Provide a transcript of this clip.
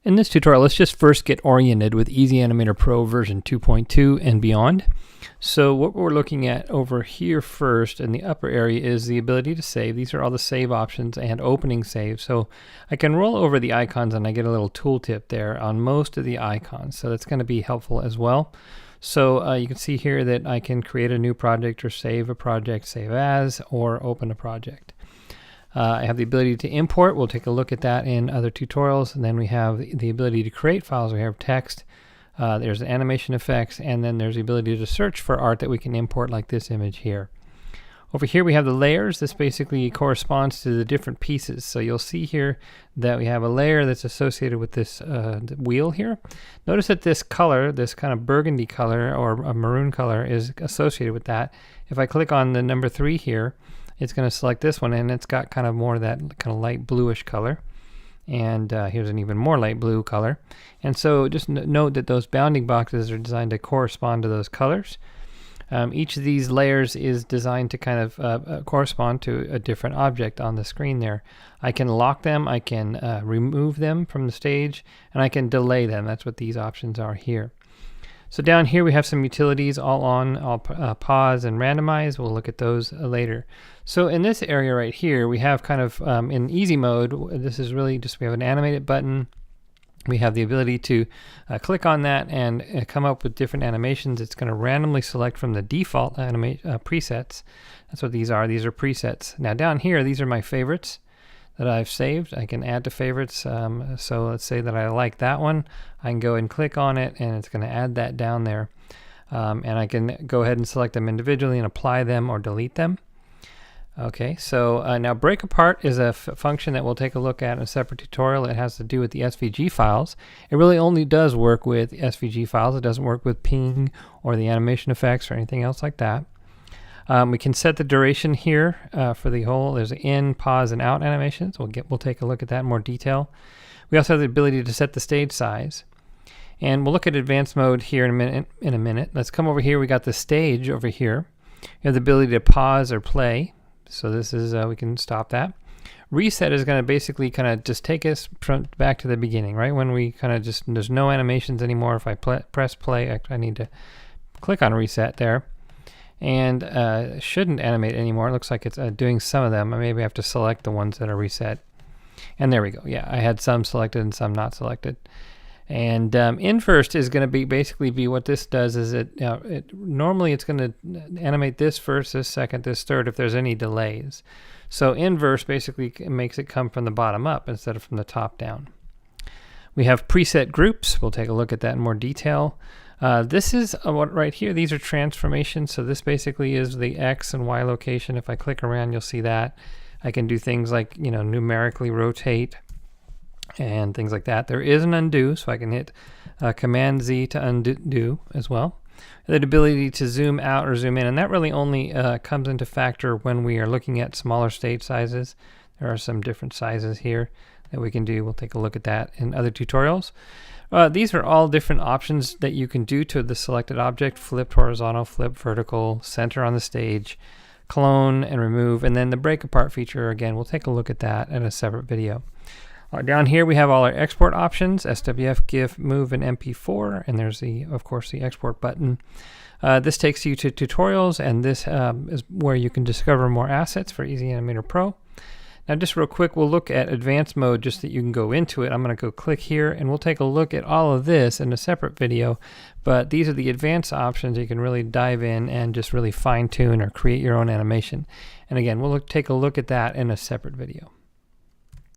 In this tutorial, let's just first get oriented with Easy Animator Pro version 2.2 and beyond. So what we're looking at over here first in the upper area is the ability to save. These are all the save options and opening save. So I can roll over the icons and I get a little tooltip there on most of the icons. So that's going to be helpful as well. So you can see here that I can create a new project or save a project, save as, or open a project. I have the ability to import. We'll take a look at that in other tutorials. And then we have the ability to create files. We have text, there's animation effects, and then there's the ability to search for art that we can import, like this image here. Over here we have the layers. This basically corresponds to the different pieces. So you'll see here that we have a layer that's associated with this wheel here. Notice that this color, this kind of burgundy color or a maroon color, is associated with that. If I click on the number 3 here, it's going to select this one, and it's got kind of more of that kind of light bluish color. And here's an even more light blue color. And so just note that those bounding boxes are designed to correspond to those colors. Each of these layers is designed to kind of correspond to a different object on the screen there. I can lock them, I can remove them from the stage, and I can delay them. That's what these options are here. So down here we have some utilities, all on, all pause and randomize. We'll look at those later. So in this area right here, we have kind of in easy mode, this is really just, we have an animated button. We have the ability to click on that and come up with different animations. It's going to randomly select from the default presets. That's what these are. These are presets. Now down here, these are my favorites that I've saved. I can add to favorites. So let's say that I like that one. I can go and click on it, and it's going to add that down there. And I can go ahead and select them individually and apply them or delete them. Okay, so now break apart is a function that we'll take a look at in a separate tutorial. It has to do with the SVG files. It really only does work with SVG files. It doesn't work with ping or the animation effects or anything else like that. We can set the duration here for the whole. There's in, pause, and out animations. We'll take a look at that in more detail. We also have the ability to set the stage size. And we'll look at advanced mode here in a minute. Let's come over here. We got the stage over here. We have the ability to pause or play. So this is, we can stop that. Reset is going to basically kind of just take us back to the beginning, right? When we kind of just, there's no animations anymore. If I press play, I need to click on reset there. And shouldn't animate anymore. It looks like it's doing some of them. I maybe have to select the ones that are reset. And there we go. Yeah, I had some selected and some not selected. And in first is going to be basically what this does is normally it's going to animate this first, this second, this third if there's any delays. So inverse basically makes it come from the bottom up instead of from the top down. We have preset groups. We'll take a look at that in more detail. This is what right here. These are transformations. So this basically is the X and Y location. If I click around, you'll see that. I can do things like, numerically rotate and things like that. There is an undo, so I can hit Command Z to undo as well. The ability to zoom out or zoom in, and that really only comes into factor when we are looking at smaller stage sizes. There are some different sizes here that we can do. We'll take a look at that in other tutorials. These are all different options that you can do to the selected object: flip horizontal, flip vertical, center on the stage, clone and remove, and then the break apart feature. Again, we'll take a look at that in a separate video. Down here we have all our export options: SWF, GIF, MOV, and MP4, and there's of course the export button. This takes you to tutorials, and this is where you can discover more assets for Easy Animator Pro. Now just real quick, we'll look at advanced mode just that you can go into it. I'm going to go click here, and we'll take a look at all of this in a separate video, but these are the advanced options. You can really dive in and just really fine tune or create your own animation. And again, we'll take a look at that in a separate video.